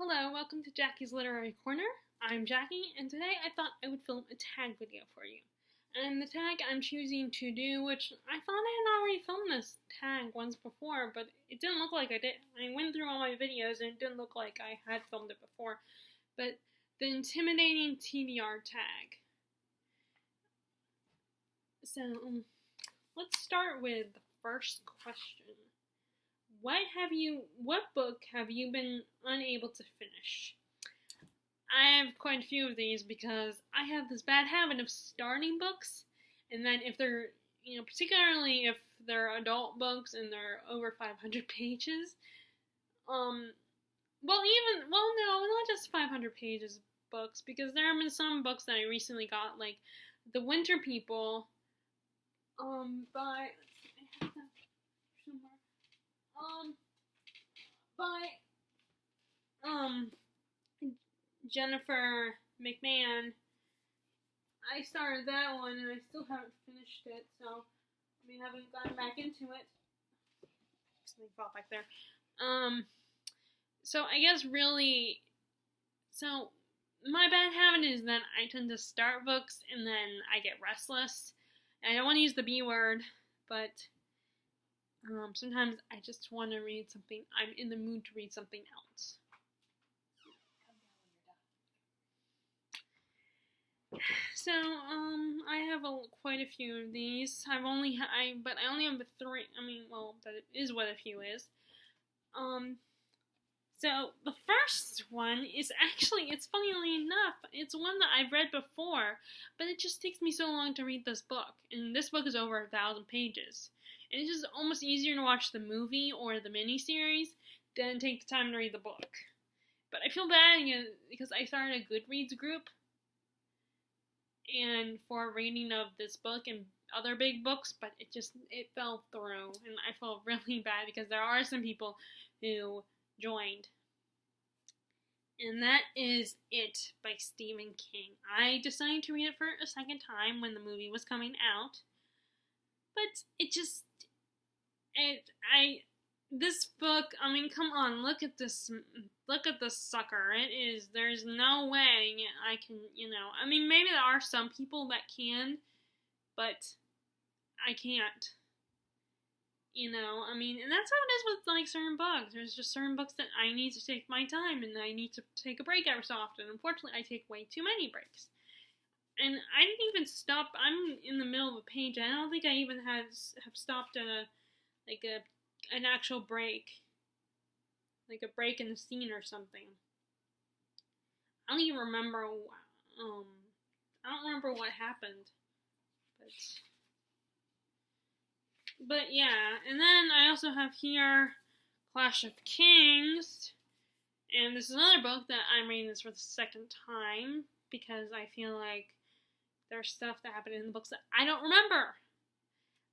Hello, welcome to Jackie's Literary Corner. I'm Jackie, and today I thought I would film a tag video for you. And the tag I'm choosing to do, which I thought I had already filmed this tag once before, but it didn't look like I did. I went through all my videos and it didn't look like I had filmed it before. But the intimidating TBR tag. So, let's start with the first question. What book have you been unable to finish? I have quite a few of these because I have this bad habit of starting books, and then if they're, particularly if they're adult books and they're over 500 pages, no, not just 500 pages books, because there have been some books that I recently got, like The Winter People, by, I have that somewhere. By Jennifer McMahon. I started that one and I still haven't finished it, so I haven't gotten back into it. Something fell back there. So I guess my bad habit is that I tend to start books and then I get restless. I don't want to use the B word, but sometimes I just want to read something. I'm in the mood to read something else. So, I have quite a few of these. I only have three. That is what a few is. So the first one is actually, it's funnily enough, it's one that I've read before, but it just takes me so long to read this book. And this book is over 1,000 pages. And it's just almost easier to watch the movie or the miniseries than take the time to read the book. But I feel bad because I started a Goodreads group and for reading of this book and other big books, but it fell through. And I felt really bad because there are some people who joined. And that is It by Stephen King. I decided to read it for a second time when the movie was coming out. But this book, come on, look at this sucker. There's no way I can, maybe there are some people that can, but I can't. And that's how it is with, certain books. There's just certain books that I need to take my time, and I need to take a break every so often. Unfortunately, I take way too many breaks. And I didn't even stop. I'm in the middle of a page. I don't think I even have stopped at an actual break. Like a break in the scene or something. I don't even remember, I don't remember what happened. But yeah, and then I also have here Clash of Kings, and this is another book that I'm reading this for the second time, because I feel like there's stuff that happened in the books that I don't remember.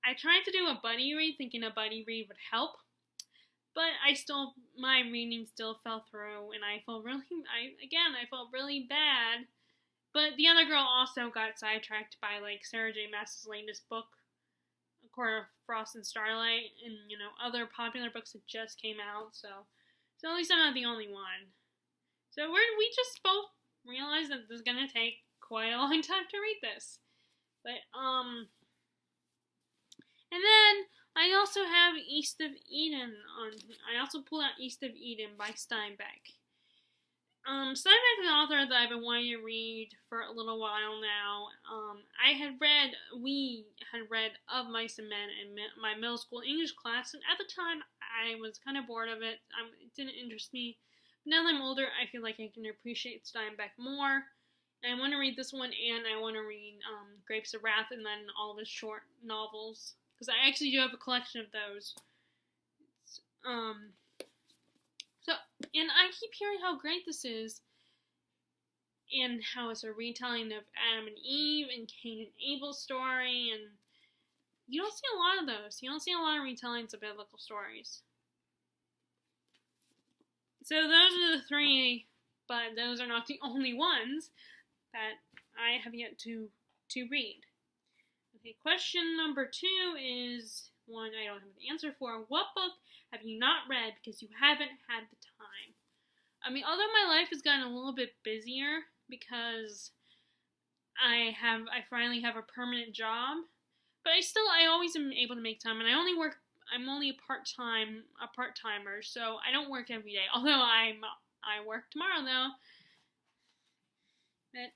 I tried to do a buddy read, thinking a buddy read would help, but my reading still fell through, and I felt really bad. But the other girl also got sidetracked by, Sarah J. Maas's latest book, A Court of Frost and Starlight, and, other popular books that just came out, so at least I'm not the only one. So we just both realized that this is gonna take quite a long time to read this. But, and then I also have East of Eden I also pulled out East of Eden by Steinbeck. Steinbeck is an author that I've been wanting to read for a little while now. We had read Of Mice and Men in my middle school English class, and at the time I was kind of bored of it. It didn't interest me. But now that I'm older, I feel like I can appreciate Steinbeck more. And I want to read this one, and I want to read Grapes of Wrath, and then all of his short novels, because I actually do have a collection of those. And I keep hearing how great this is, and how it's a retelling of Adam and Eve and Cain and Abel's story, and you don't see a lot of those. You don't see a lot of retellings of biblical stories. So those are the three, but those are not the only ones that I have yet to read. Okay, question number 2 is one I don't have an answer for. What book have you not read because you haven't had the time? I mean, although my life has gotten a little bit busier because I finally have a permanent job, but I always am able to make time, and I'm only a part-timer, so I don't work every day. Although I work tomorrow though. But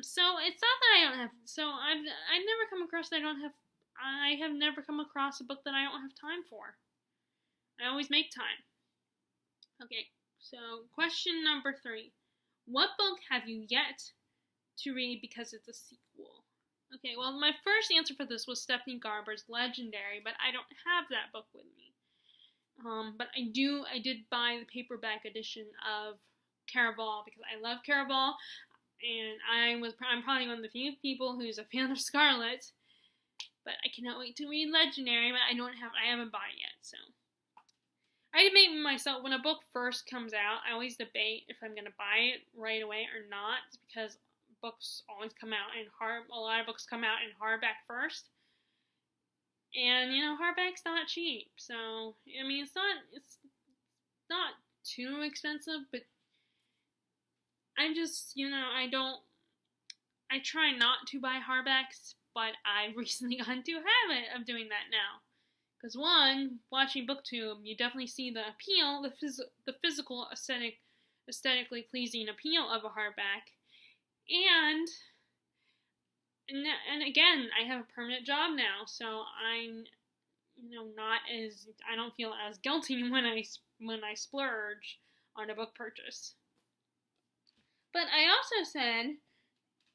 so it's not that I don't have. So I've never come across that I have never come across a book that I don't have time for. I always make time. Okay, so question number 3: what book have you yet to read because it's a sequel? Okay, well, my first answer for this was Stephanie Garber's Legendary, but I don't have that book with me. But I did buy the paperback edition of Caraval because I love Caraval, and I'm probably one of the few people who's a fan of Scarlet. But I cannot wait to read Legendary, but I haven't bought it yet, so. I debate myself, when a book first comes out, I always debate if I'm going to buy it right away or not, because books always come out a lot of books come out in hardback first. And, hardback's not cheap, so, I mean, it's not too expensive, but I'm just, I try not to buy hardbacks, but I recently got into a habit of doing that now. Because one, watching BookTube, you definitely see the appeal, the physical, aesthetically pleasing appeal of a hardback. And again, I have a permanent job now, so I'm, I don't feel as guilty when I splurge on a book purchase. But I also said,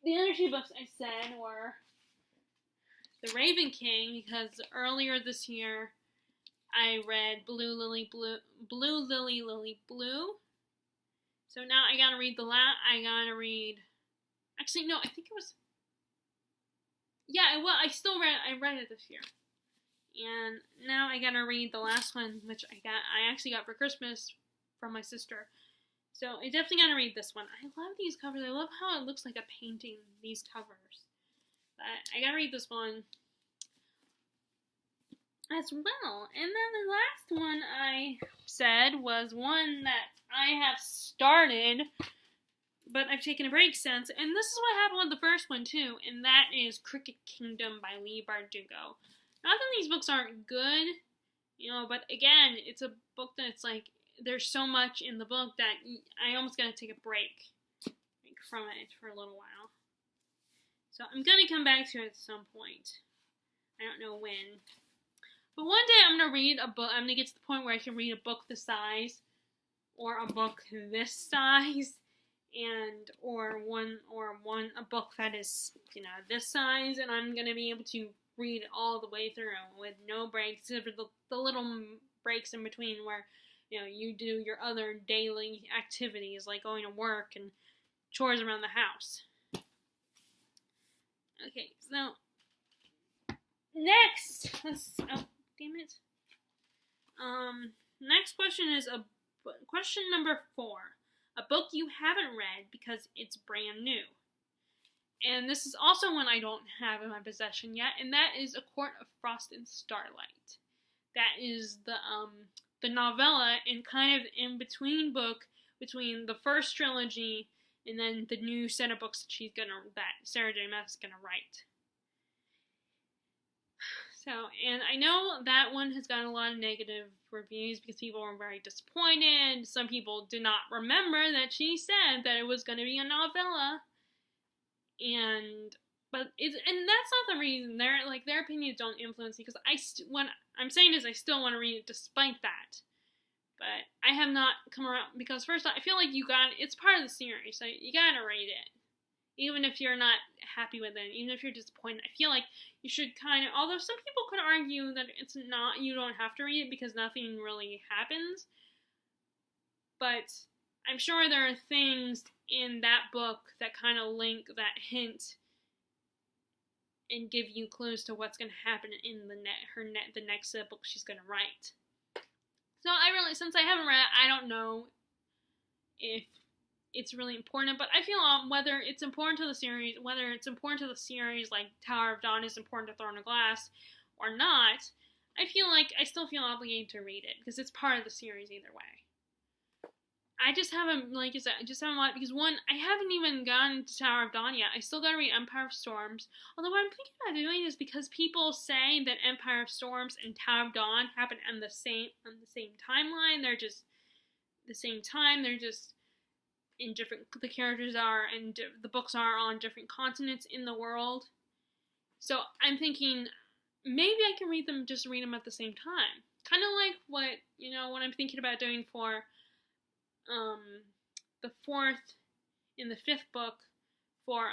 the other 2 books I said were The Raven King, because earlier this year I read Blue Lily Lily Blue. So now I gotta read actually no, I think it was, I read it this year. And now I gotta read the last one, which I actually got for Christmas from my sister. So I definitely gotta read this one. I love these covers. I love how it looks like a painting, these covers. But I gotta read this one as well. And then the last one I said was one that I have started, but I've taken a break since. And this is what happened with the first one too, and that is Cricket Kingdom by Leigh Bardugo. Not that these books aren't good, but again, it's a book that's like, there's so much in the book that I almost gotta take a break from it for a little while. So I'm gonna come back to it at some point. I don't know when. But one day I'm gonna read a book. I'm gonna get to the point where I can read a book this size, or a book this size, or a book that is this size, and I'm gonna be able to read it all the way through with no breaks, except for the little breaks in between where you do your other daily activities like going to work and chores around the house. Okay, so next, damn it. Next question is question number 4. A book you haven't read because it's brand new. And this is also one I don't have in my possession yet, and that is A Court of Frost and Starlight. That is the novella and kind of in between book between the first trilogy and then the new set of books that Sarah J. Maas is gonna write. So, and I know that one has gotten a lot of negative reviews because people were very disappointed. Some people did not remember that she said that it was going to be a novella. And that's not the reason. Their opinions don't influence me, because what I'm saying is I still want to read it despite that. But I have not come around, because first I feel like it's part of the series, so you gotta read it. Even if you're not happy with it, even if you're disappointed, I feel like you should although some people could argue that you don't have to read it because nothing really happens. But I'm sure there are things in that book that kind of link, that hint, and give you clues to what's going to happen in the next book she's going to write. So since I haven't read it, I don't know if it's really important, but I feel whether it's important to the series like Tower of Dawn is important to Throne of Glass or not, I still feel obligated to read it because it's part of the series either way. I just haven't, like I said, I just haven't watched, because one, I haven't even gotten to Tower of Dawn yet. I still gotta read Empire of Storms. Although what I'm thinking about doing is, because people say that Empire of Storms and Tower of Dawn happen on the same timeline. They're just the same time. They're just in different. The characters are and the books are on different continents in the world. So I'm thinking maybe I can read them at the same time. Kind of like what I'm thinking about doing for the fourth in the fifth book for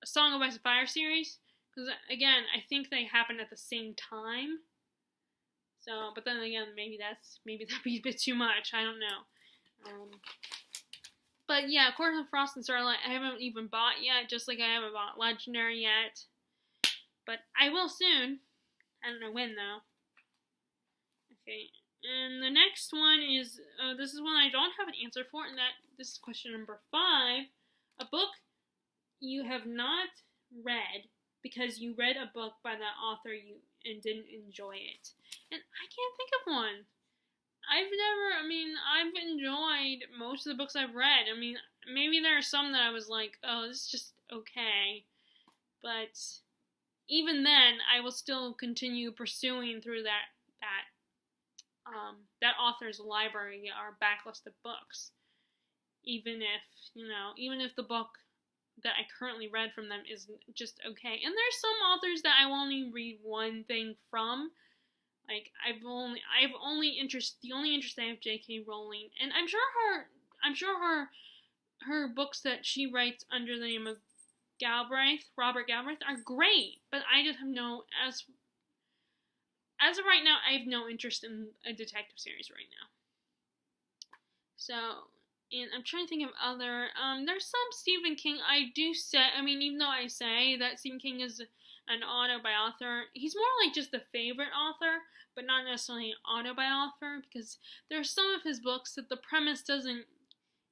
a Song of Ice and Fire series, because again I think they happen at the same time. So, but then again, maybe that'd be a bit too much. I don't know. But yeah, Court of Frost and Starlight I haven't even bought yet, just like I haven't bought Legendary yet. But I will soon. I don't know when though. Okay. And the next one is, this is one I don't have an answer for, and this is question number 5. A book you have not read because you read a book by that author and didn't enjoy it. And I can't think of one. I've enjoyed most of the books I've read. I mean, maybe there are some that I was like, oh, this is just okay. But even then, I will still continue pursuing through that author's library or backlist of books, even if the book that I currently read from them is just okay. And there's some authors that I will only read one thing from. Like the only interest I have J.K. Rowling, and I'm sure her books that she writes under the name of Robert Galbraith, are great, but I just have as of right now, I have no interest in a detective series right now. So, and I'm trying to think of other, there's some Stephen King even though I say that Stephen King is an author, he's more like just a favorite author, but not necessarily an author, because there are some of his books that the premise doesn't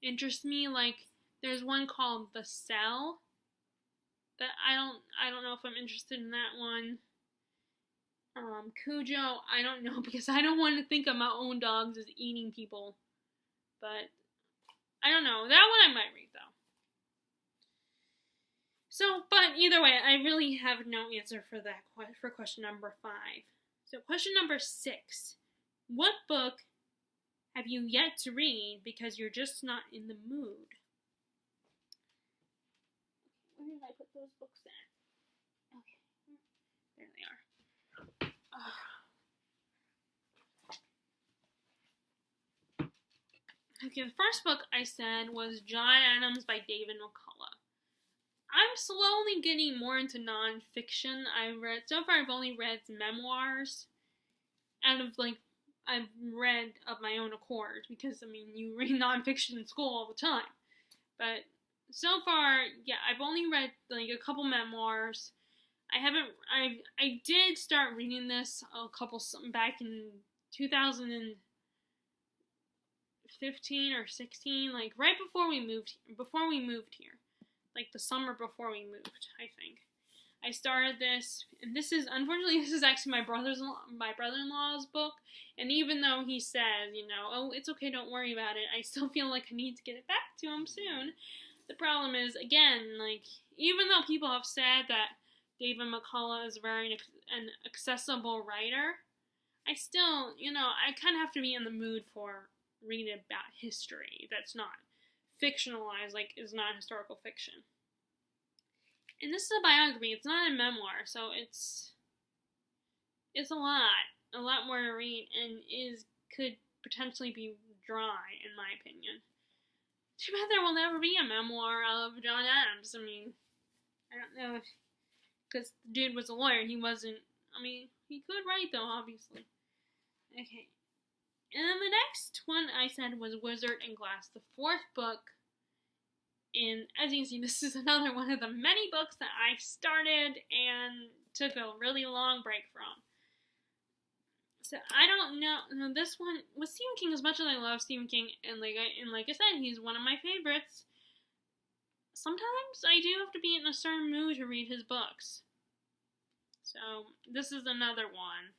interest me. Like, there's one called The Cell, that I don't know if I'm interested in that one. Cujo, I don't know, because I don't want to think of my own dogs as eating people. But, I don't know. That one I might read, though. So, but either way, I really have no answer for question number 5. So, question number 6. What book have you yet to read because you're just not in the mood? Where did I put those books at? Okay, there they are. Okay, the first book I said was John Adams by David McCullough. I'm slowly getting more into nonfiction. So far I've only read memoirs I've read of my own accord, because you read nonfiction in school all the time. But so far, yeah, I've only read like a couple memoirs. I did start reading this back in 2015 or 16, like right before we moved here, like the summer before we moved, I think. I started this, and this is actually my brother-in-law's book, and even though he says, oh, it's okay, don't worry about it, I still feel like I need to get it back to him soon. The problem is, again, like, even though people have said that David McCullough is an accessible writer, I still, I kind of have to be in the mood for reading about history that's not fictionalized, like, is not historical fiction. And this is a biography, it's not a memoir, so it's a lot more to read, and could potentially be dry, in my opinion. Too bad there will never be a memoir of John Adams. I don't know if, because the dude was a lawyer, he wasn't, he could write though, obviously. Okay. And then the next one I said was Wizard and Glass, the 4th book. And as you can see, this is another one of the many books that I started and took a really long break from. So I don't know, this one, with Stephen King, as much as I love Stephen King, and like I said, he's one of my favorites, sometimes I do have to be in a certain mood to read his books. So this is another one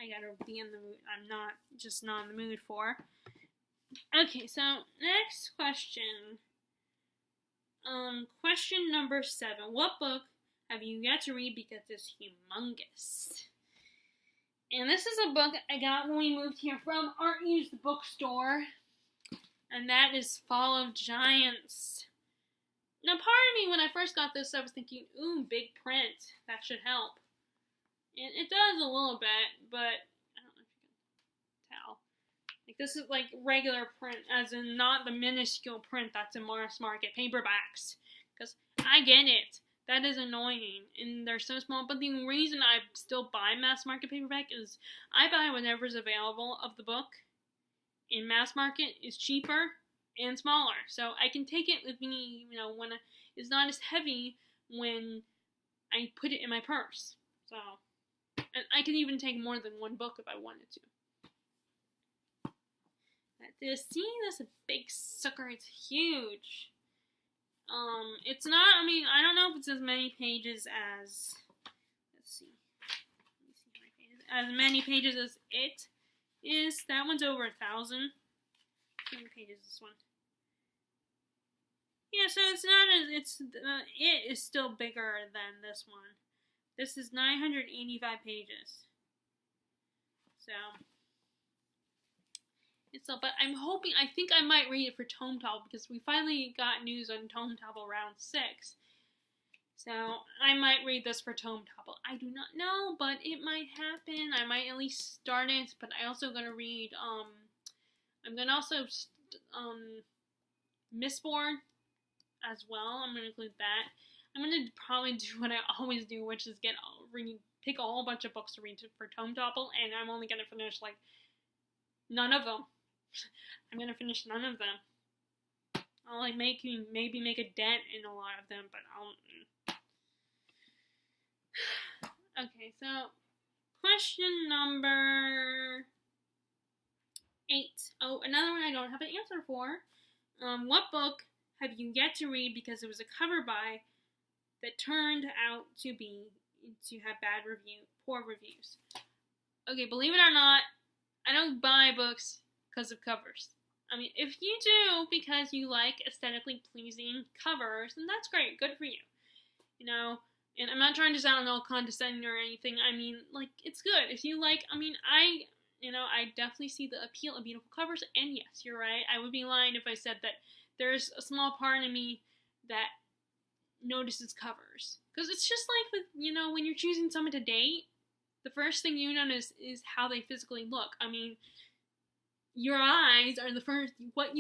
I gotta be in the mood. I'm not in the mood for. Okay, so next question. Question number 7. What book have you yet to read because it's humongous? And this is a book I got when we moved here from Art Used Bookstore. And that is Fall of Giants. Now, part of me, when I first got this, I was thinking, ooh, big print. That should help. And it does a little bit, but I don't know if you can tell. Like, this is like regular print, as in not the minuscule print that's in mass market paperbacks. Because I get it. That is annoying, and they're so small. But the reason I still buy mass market paperback is I buy whatever's available of the book. In mass market is cheaper and smaller, so I can take it with me. You know, when it's not as heavy when I put it in my purse. So, and I can even take more than one book if I wanted to. See, that's a big sucker. It's huge. It's not, I mean, I don't know if it's as many pages as, let's see my pages, as many pages as it is. That one's over 1,000. How many pages is this one? Yeah, so it's not as, it is still bigger than this one. This is 985 pages. So, but I'm hoping, I think I might read it for Tome Topple, because we finally got news on Tome Topple round 6. So, I might read this for Tome Topple. I do not know, but it might happen. I might at least start it, but I also gonna read, I'm gonna also, Mistborn as well. I'm gonna include that. I'm gonna probably do what I always do, which is pick a whole bunch of books to read for Tome Topple, and I'm only gonna finish, like, none of them. I'm gonna finish none of them. I'll like maybe make a dent in a lot of them, but I'll. Okay, so question number 8. Oh, another one I don't have an answer for. What book have you yet to read because it was a cover buy that turned out to have poor reviews? Okay, believe it or not, I don't buy books because of covers. I mean, if you do because you like aesthetically pleasing covers, then that's great. Good for you. You know, and I'm not trying to sound all condescending or anything. I mean, like, it's good. If you like, I mean, I definitely see the appeal of beautiful covers, and yes, you're right. I would be lying if I said that there's a small part of me that notices covers. Because it's just like when you're choosing someone to date, the first thing you notice is how they physically look. I mean, your eyes are the first, what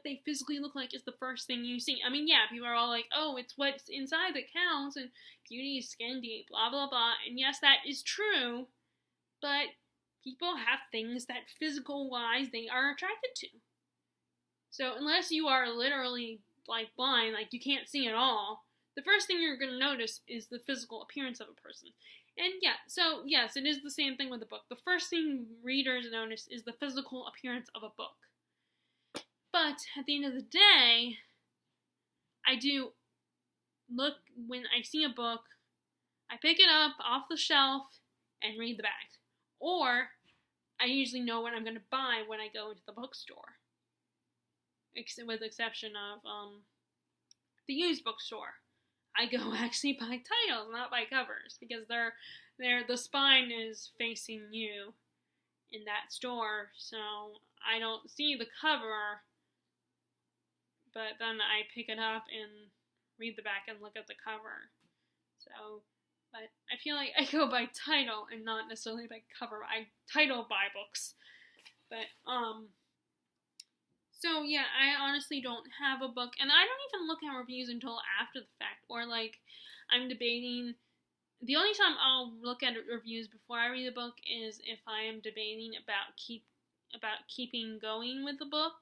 they physically look like is the first thing you see. I mean, yeah, people are all like, oh, it's what's inside that counts, and beauty is skin deep, blah, blah, blah. And yes, that is true, but people have things that physical-wise they are attracted to. So unless you are literally, like, blind, like, you can't see at all, the first thing you're going to notice is the physical appearance of a person. And yeah, so yes, it is the same thing with a book. The first thing readers notice is the physical appearance of a book. But at the end of the day, I do look, when I see a book, I pick it up off the shelf and read the back. Or I usually know what I'm going to buy when I go into the bookstore. With the exception of the used bookstore. I go actually by titles, not by covers, because the spine is facing you in that store, so I don't see the cover, but then I pick it up and read the back and look at the cover. So, but I feel like I go by title and not necessarily by cover. I title buy books, but so yeah, I honestly don't have a book, and I don't even look at reviews until after the fact, or like I'm debating. The only time I'll look at reviews before I read a book is if I am debating about keeping going with the book,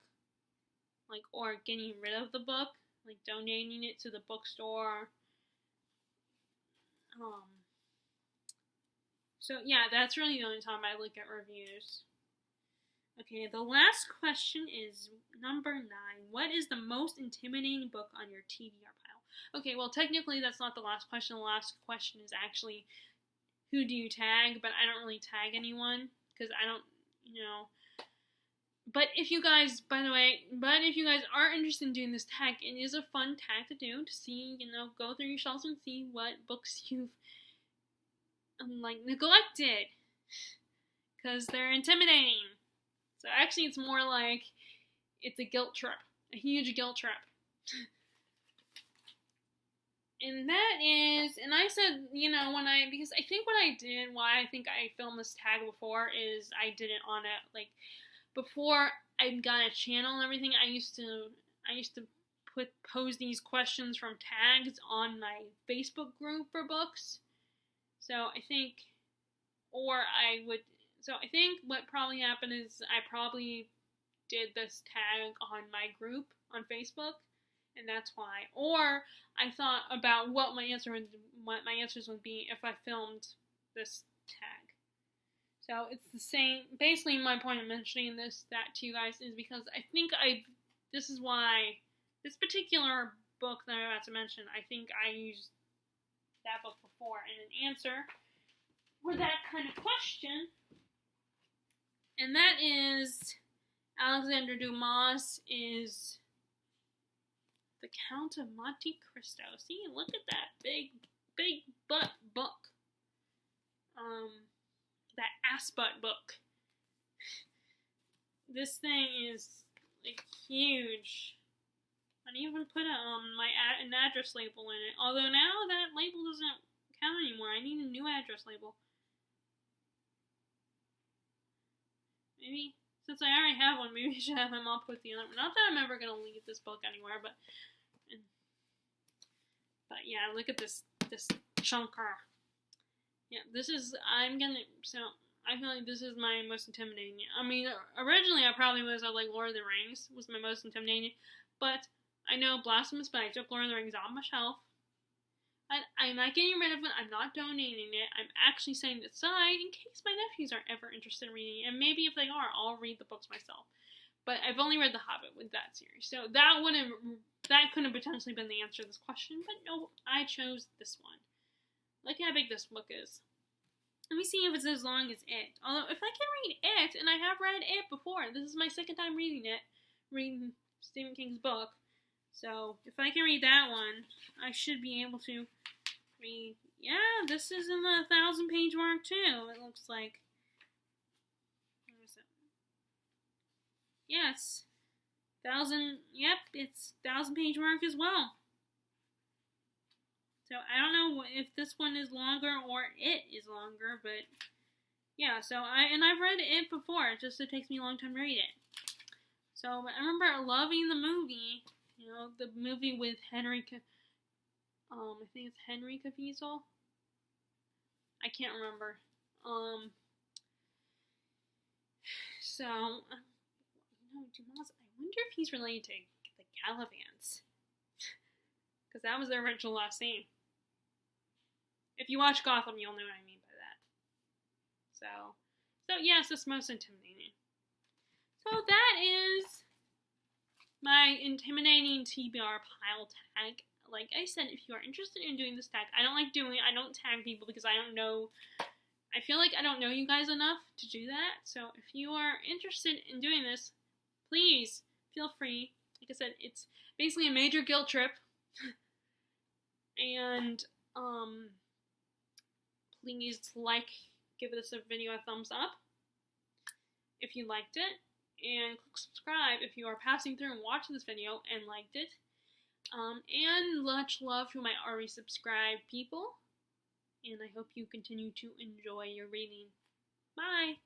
like, or getting rid of the book, like donating it to the bookstore. So yeah, that's really the only time I look at reviews. Okay, the last question is number 9. What is the most intimidating book on your TBR pile? Okay, well, technically that's not the last question. The last question is actually, who do you tag, but I don't really tag anyone because I don't, But if you guys, by the way, if you guys are interested in doing this tag, it is a fun tag to do, to see, go through your shelves and see what books you've, neglected. Because they're intimidating. So actually it's more like, it's a guilt trip. A huge guilt trip. And that is, and I said, because I think what I did, why I think I filmed this tag before, is I did it on before I got a channel and everything, I used to pose these questions from tags on my Facebook group for books. So I think what probably happened is I probably did this tag on my group on Facebook, and that's why. Or I thought about what my answers would be if I filmed this tag. So it's the same. Basically, my point of mentioning that to you guys is because I think this is why this particular book that I'm about to mention, I think I used that book before in an answer for that kind of question. And that is Alexander Dumas is The Count of Monte Cristo. See, look at that big butt book. That ass butt book. This thing is like huge. I even put an address label in it. Although now that label doesn't count anymore. I need a new address label. Maybe, since I already have one, maybe I should have my mom put the other one. Not that I'm ever going to leave this book anywhere, but yeah, look at this chunker. Yeah, I feel like this is my most intimidating. I mean, originally I probably was like Lord of the Rings was my most intimidating, but I know Blasphemous, but I took Lord of the Rings off my shelf. I'm not getting rid of it. I'm not donating it. I'm actually setting it aside in case my nephews are ever interested in reading it. And maybe if they are, I'll read the books myself. But I've only read The Hobbit with that series. So that could have potentially been the answer to this question. But no, I chose this one. Look how big this book is. Let me see if it's as long as it. Although, if I can read it, and I have read it before. This is my second time reading Stephen King's book. So, if I can read that one, I should be able to read. Yeah, this is in the 1,000-page mark, too. It looks like. Where is it? Yes. 1,000. Yep, it's 1,000-page mark as well. So, I don't know if this one is longer or it is longer, but yeah, so I've read it before, it takes me a long time to read it. So, I remember loving the movie, the movie with Henry, I think it's Henry Cavill. I can't remember. Dumas, I wonder if he's related to the Galavants. Because that was their original last name. If you watch Gotham, you'll know what I mean by that. So yes, it's most intimidating. So that is my intimidating TBR Pile Tag. Like I said, if you are interested in doing this tag, I don't tag people because I don't know, I feel like I don't know you guys enough to do that. So if you are interested in doing this, please feel free. Like I said, it's basically a major guilt trip. And, please give this video a thumbs up if you liked it, and click subscribe if you are passing through and watching this video and liked it. And much love to my already subscribed people, and I hope you continue to enjoy your reading. Bye!